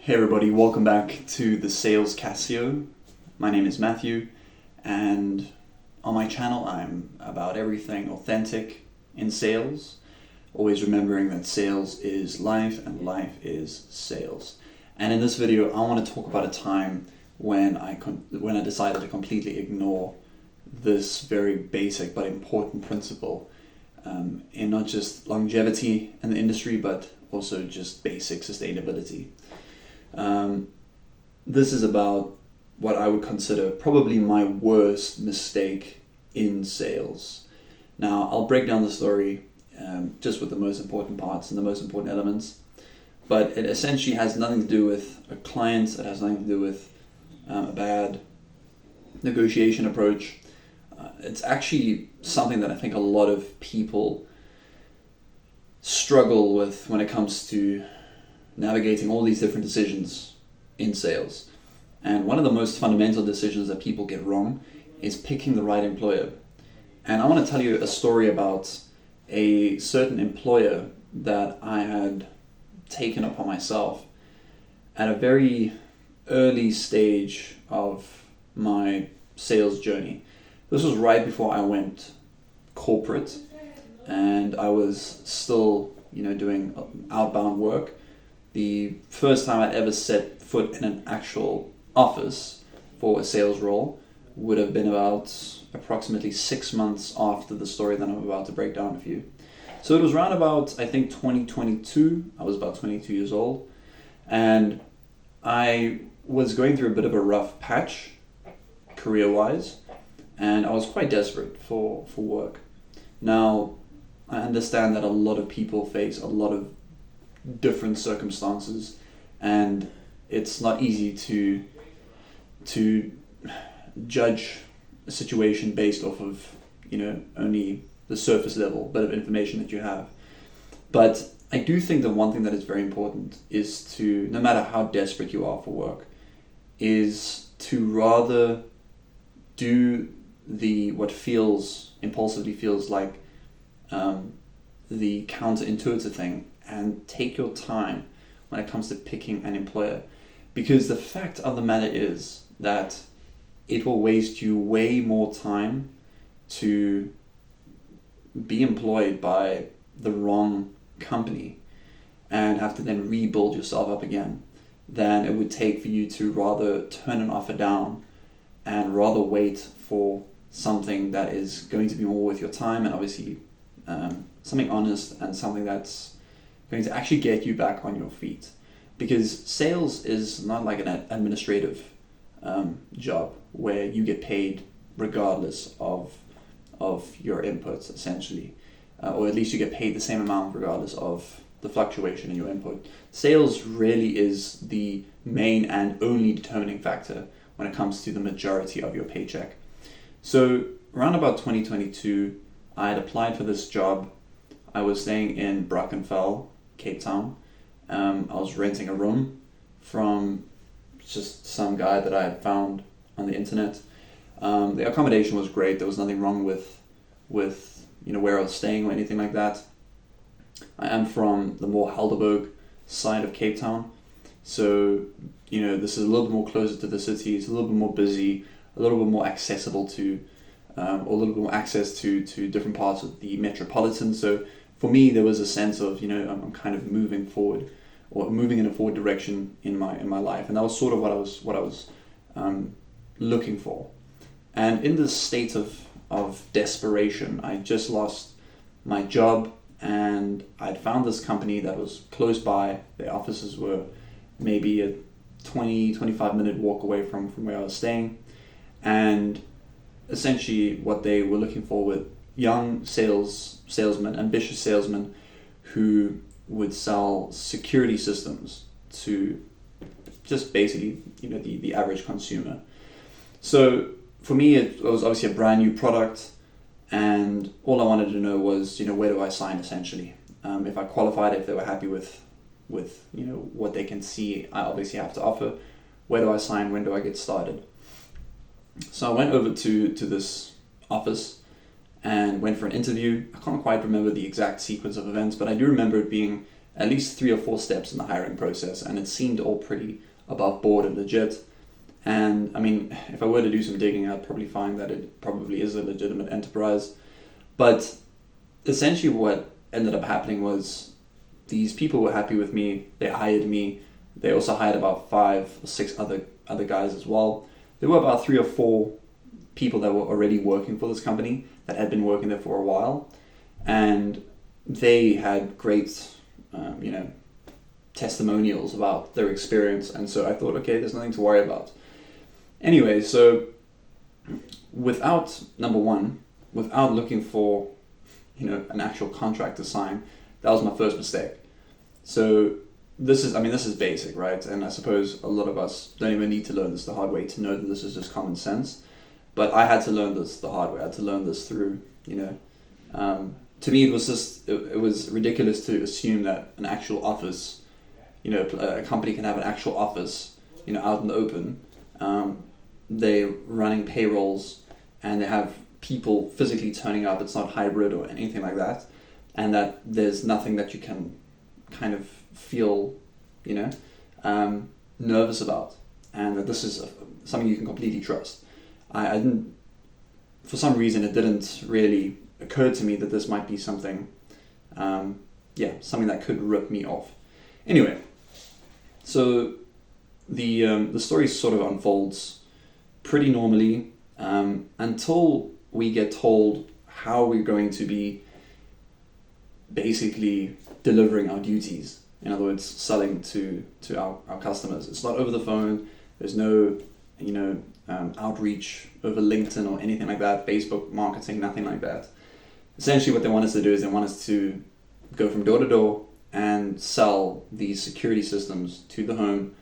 Hey everybody, welcome back to the Sales Casio. My name is Matthew, and on my channel I'm about everything authentic in sales, always remembering that sales is life and life is sales. And in this video I want to talk about a time when I decided to completely ignore this very basic but important principle in not just longevity in the industry but also just basic sustainability. This is about what I would consider probably my worst mistake in sales. Now, I'll break down the story just with the most important parts and the most important elements, but it essentially has nothing to do with a client. It has nothing to do with a bad negotiation approach. It's actually something that I think a lot of people struggle with when it comes to navigating all these different decisions in sales. And one of the most fundamental decisions that people get wrong is picking the right employer. And I want to tell you a story about a certain employer that I had taken upon myself at a very early stage of my sales journey. This was right before I went corporate, and I was still, doing outbound work. The first time I'd ever set foot in an actual office for a sales role would have been about approximately 6 months after the story that I'm about to break down with you. So it was around about, I think, 2022. I was about 22 years old, and I was going through a bit of a rough patch career-wise, and I was quite desperate for work. Now, I understand that a lot of people face a lot of different circumstances, and it's not easy to judge a situation based off of only the surface level bit of information that you have. But I do think that one thing that is very important is to, no matter how desperate you are for work, is to rather do what impulsively feels like the counterintuitive thing, and take your time when it comes to picking an employer, because the fact of the matter is that it will waste you way more time to be employed by the wrong company and have to then rebuild yourself up again than it would take for you to rather turn an offer down and rather wait for something that is going to be more worth your time, and obviously something honest and something that's going to actually get you back on your feet. Because sales is not like an administrative job where you get paid regardless of your inputs, essentially, or at least you get paid the same amount regardless of the fluctuation in your input. Sales really is the main and only determining factor when it comes to the majority of your paycheck. So around about 2022, I had applied for this job. I was staying in Brackenfell, Cape Town. I was renting a room from just some guy that I had found on the internet. The accommodation was great. There was nothing wrong with where I was staying or anything like that. I am from the more Helderberg side of Cape Town, so this is a little bit more closer to the city. It's a little bit more busy, a little bit more accessible to, or a little bit more access to different parts of the metropolitan. So for me, there was a sense of, I'm kind of moving forward, or moving in a forward direction in my life, and that was sort of what I was looking for. And in this state of desperation, I just lost my job, and I'd found this company that was close by. Their offices were maybe a 25 minute walk away from where I was staying, and essentially what they were looking for were young salesmen, ambitious salesmen who would sell security systems to just basically the average consumer. So for me, it was obviously a brand new product, and all I wanted to know was where do I sign, essentially. If I qualified, if they were happy with what they can see I obviously have to offer, where do I sign, when do I get started? So I went over to this office and went for an interview. I can't quite remember the exact sequence of events, but I do remember it being at least 3 or 4 steps in the hiring process, and it seemed all pretty above board and legit. And I mean, if I were to do some digging, I'd probably find that it probably is a legitimate enterprise. But essentially what ended up happening was these people were happy with me. They hired me. They also hired about 5 or 6 other guys as well. There were about 3 or 4 people that were already working for this company that had been working there for a while. And they had great, testimonials about their experience. And so I thought, okay, there's nothing to worry about. Anyway, so without looking for, an actual contract to sign, that was my first mistake. So this is basic, right? And I suppose a lot of us don't even need to learn this the hard way to know that this is just common sense. But I had to learn this the hard way. I had to learn this through, to me, it was ridiculous to assume that an actual office, a company can have an actual office, out in the open. They're running payrolls and they have people physically turning up. It's not hybrid or anything like that. And that there's nothing that you can kind of feel, nervous about. And that this is something you can completely trust. I didn't, for some reason, it didn't really occur to me that this might be something, something that could rip me off. Anyway, so the story sort of unfolds pretty normally until we get told how we're going to be basically delivering our duties. In other words, selling to our customers. It's not over the phone. There's no, outreach over LinkedIn or anything like that, Facebook marketing, nothing like that. Essentially what they want us to do is they want us to go from door to door and sell these security systems to the home,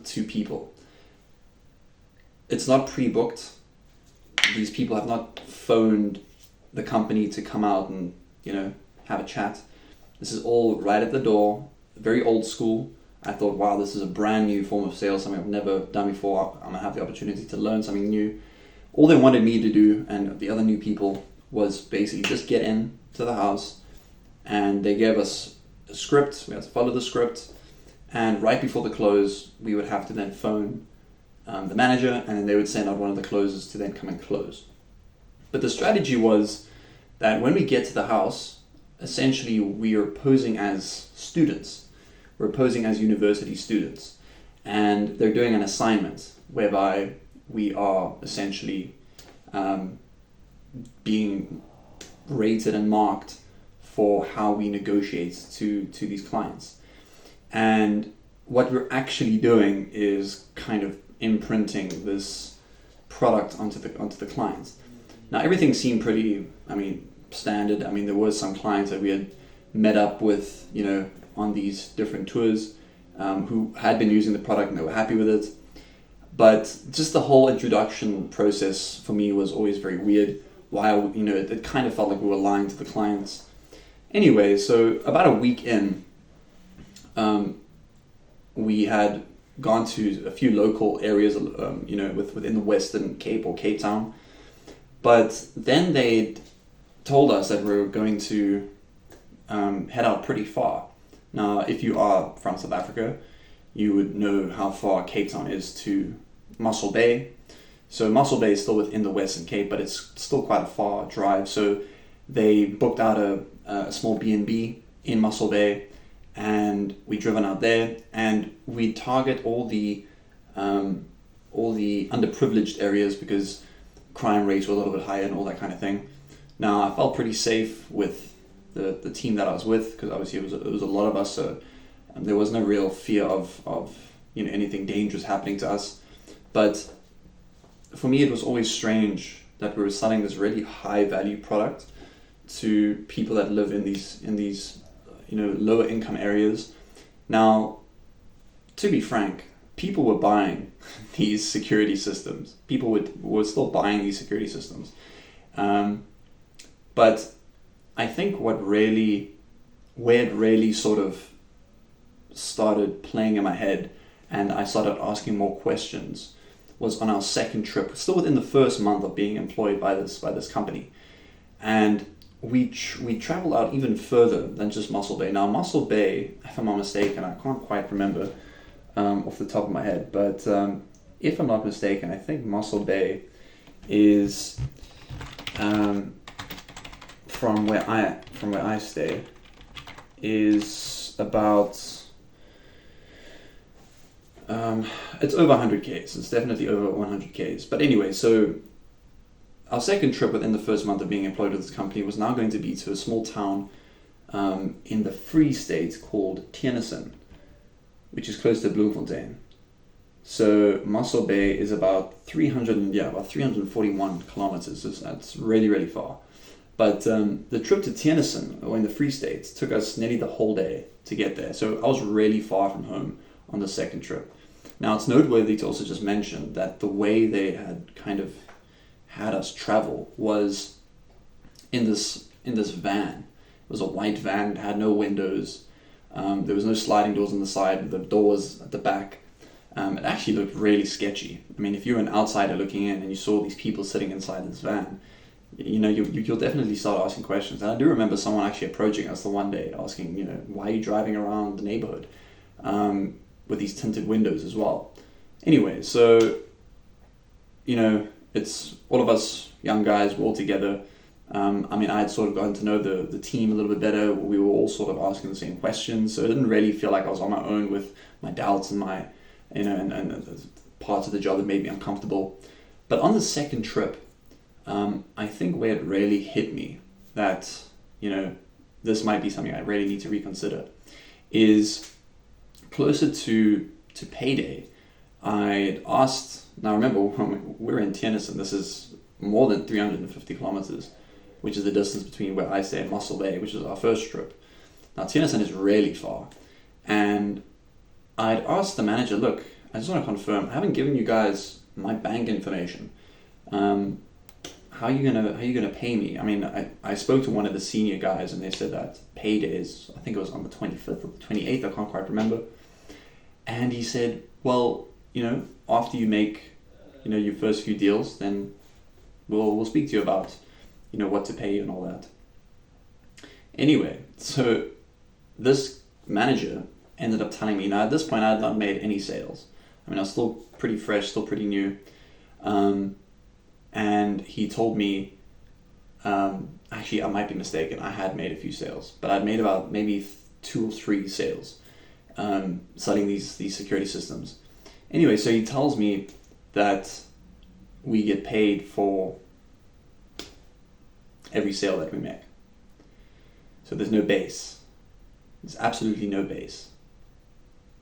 to people. It's not pre-booked. These people have not phoned the company to come out and, have a chat. This is all right at the door, very old school. I thought, wow, this is a brand new form of sales, something I've never done before. I'm gonna have the opportunity to learn something new. All they wanted me to do, and the other new people, was basically just get in to the house, and they gave us a script. We had to follow the script, and right before the close, we would have to then phone the manager, and then they would send out one of the closers to then come and close. But the strategy was that when we get to the house, essentially we are posing as students. We're posing as university students, and they're doing an assignment whereby we are essentially being rated and marked for how we negotiate to these clients. And what we're actually doing is kind of imprinting this product onto the clients. Now everything seemed pretty, standard. There were some clients that we had met up with, on these different tours, who had been using the product and they were happy with it. But just the whole introduction process for me was always very weird. While, it kind of felt like we were lying to the clients. Anyway, so about a week in, we had gone to a few local areas, within the Western Cape or Cape Town. But then they told us that we were going to head out pretty far. Now, if you are from South Africa, you would know how far Cape Town is to Mossel Bay. So Mossel Bay is still within the Western Cape, but it's still quite a far drive. So they booked out a small B&B in Mossel Bay, and we driven out there, and we target all the underprivileged areas because crime rates were a little bit higher and all that kind of thing. Now, I felt pretty safe with the team that I was with, because obviously it was a lot of us, so there was no real fear of anything dangerous happening to us. But for me, it was always strange that we were selling this really high value product to people that live in these lower income areas. Now, to be frank, people were buying these security systems. People were still buying these security systems. But I think where it really sort of started playing in my head and I started asking more questions was on our second trip, still within the first month of being employed by this company. And we traveled out even further than just Mossel Bay. Now, Mossel Bay, if I'm not mistaken, I can't quite remember off the top of my head, but if I'm not mistaken, I think Mossel Bay is from where I stay is about it's over 100 k's. It's definitely over 100 k's. But anyway, so our second trip within the first month of being employed with this company was now going to be to a small town in the Free State called Tienersen, which is close to Bloemfontein. So Mossel Bay is about 341 kilometers. That's really, really far. But the trip to Tienersen, or in the Free State, took us nearly the whole day to get there. So I was really far from home on the second trip. Now, it's noteworthy to also just mention that the way they had kind of had us travel was in this van. It was a white van. It had no windows. There was no sliding doors on the side. The doors at the back. It actually looked really sketchy. I mean, if you were an outsider looking in and you saw these people sitting inside this van, you'll definitely start asking questions. And I do remember someone actually approaching us the one day asking, why are you driving around the neighborhood with these tinted windows as well? Anyway, so, it's all of us young guys, we're all together. I had sort of gotten to know the team a little bit better. We were all sort of asking the same questions, so it didn't really feel like I was on my own with my doubts and my, and parts of the job that made me uncomfortable. But on the second trip, I think where it really hit me that, this might be something I really need to reconsider is closer to payday. I asked, now remember, we're in Tienersen, this is more than 350 kilometers, which is the distance between where I stay and Mossel Bay, which is our first trip. Now, Tienersen is really far. And I'd asked the manager, look, I just want to confirm, I haven't given you guys my bank information. How are you gonna pay me? I mean, I spoke to one of the senior guys and they said that payday is, I think it was on the 25th or the 28th, I can't quite remember. And he said, well, after you make, your first few deals, then we'll speak to you about, what to pay you and all that. Anyway, so this manager ended up telling me, now at this point I had not made any sales. I mean, I was still pretty fresh, still pretty new. And he told me, actually I might be mistaken, I had made a few sales, but I'd made about maybe 2 or 3 sales selling these security systems. Anyway, so he tells me that we get paid for every sale that we make. So there's no base. There's absolutely no base.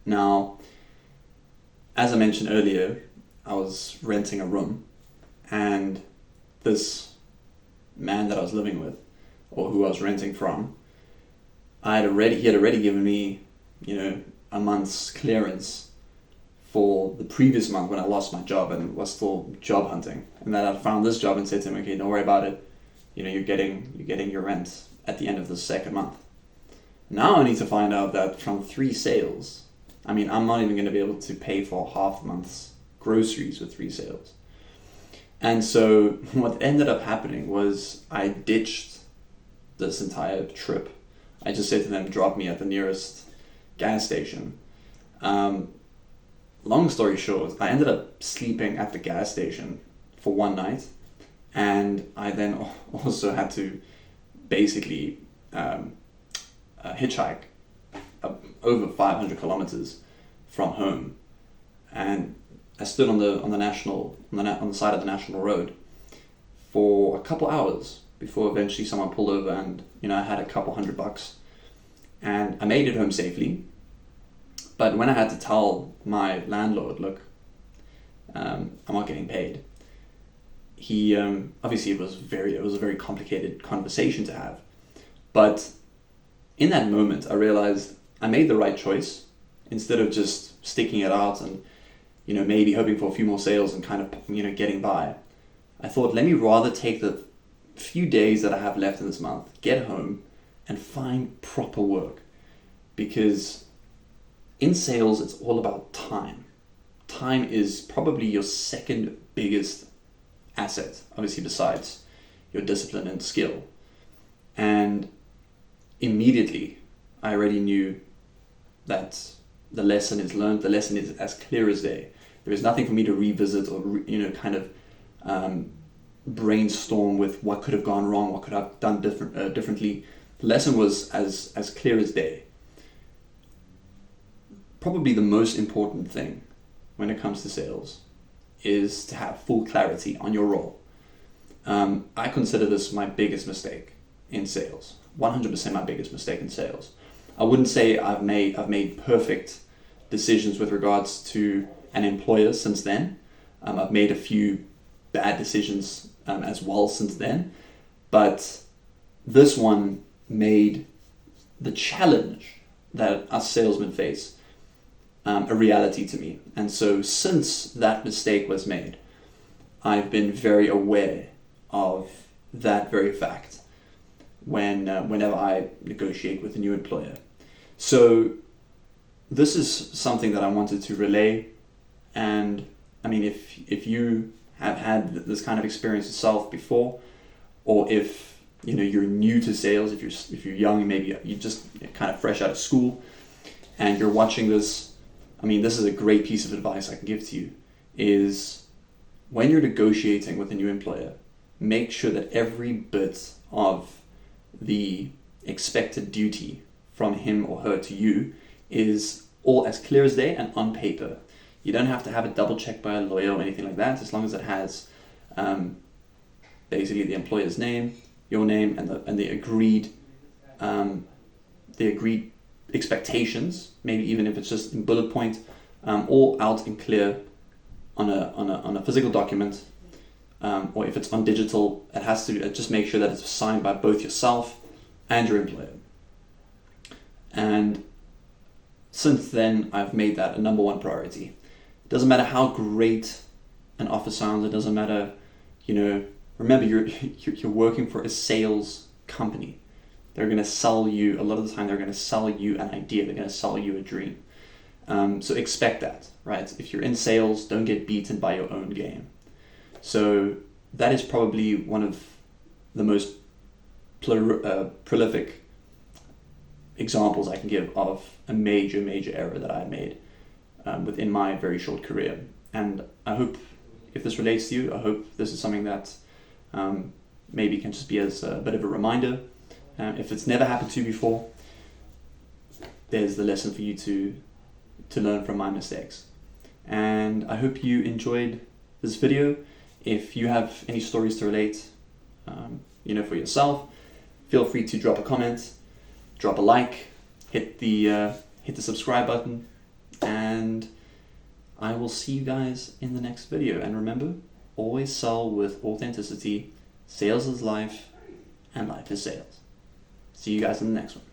Now, as I mentioned earlier, I was renting a room, and this man that I was living with, or who I was renting from, he had already given me, a month's clearance for the previous month when I lost my job and was still job hunting. And then I found this job and said to him, okay, don't worry about it. You're getting your rent at the end of the second month. Now I need to find out that from 3 sales, I'm not even going to be able to pay for half a month's groceries with 3 sales. And so what ended up happening was I ditched this entire trip. I just said to them, drop me at the nearest gas station. Long story short, I ended up sleeping at the gas station for one night, and I then also had to basically hitchhike over 500 kilometers from home, and I stood on the side of the national road for a couple hours before eventually someone pulled over, and I had a couple $100, and I made it home safely. But when I had to tell my landlord, look, I'm not getting paid, he obviously it was a very complicated conversation to have. But in that moment, I realized I made the right choice. Instead of just sticking it out and maybe hoping for a few more sales and kind of getting by, I thought, let me rather take the few days that I have left in this month, get home, and find proper work, because in sales, it's all about time. Time is probably your second biggest asset, obviously besides your discipline and skill. And immediately I already knew that the lesson is learned, the lesson is as clear as day. There is nothing for me to revisit or brainstorm with what could have gone wrong, what could I have done differently. The lesson was as clear as day. Probably the most important thing when it comes to sales is to have full clarity on your role. I consider this my biggest mistake in sales. 100% my biggest mistake in sales. I wouldn't say I've made perfect decisions with regards to an employer since then. I've made a few bad decisions as well since then, but this one made the challenge that us salesmen face a reality to me. And so since that mistake was made, I've been very aware of that very fact whenever I negotiate with a new employer. So this is something that I wanted to relay. And I mean, if you have had this kind of experience yourself before, or if you're new to sales, if you're young, maybe you're just kind of fresh out of school and you're watching this, I mean, this is a great piece of advice I can give to you, is when you're negotiating with a new employer, make sure that every bit of the expected duty from him or her to you is all as clear as day and on paper. You don't have to have it double checked by a lawyer or anything like that, as long as it has basically the employer's name, your name, and the agreed expectations, maybe even if it's just in bullet point, all out and clear on a physical document, or if it's on digital, it has to just make sure that it's signed by both yourself and your employer. And since then, I've made that a number one priority. It doesn't matter how great an offer sounds. It doesn't matter, remember you're working for a sales company. They're going to sell you, a lot of the time they're going to sell you an idea. They're going to sell you a dream. So expect that, right? If you're in sales, don't get beaten by your own game. So that is probably one of the most prolific examples I can give of a major error that I made within my very short career. And I hope, if this relates to you, I hope this is something that maybe can just be as a bit of a reminder. If it's never happened to you before, there's the lesson for you to learn from my mistakes. And I hope you enjoyed this video. If you have any stories to relate, for yourself, feel free to drop a comment, drop a like, hit the subscribe button, and I will see you guys in the next video. And remember, always sell with authenticity. Sales is life, and life is sales. See you guys in the next one.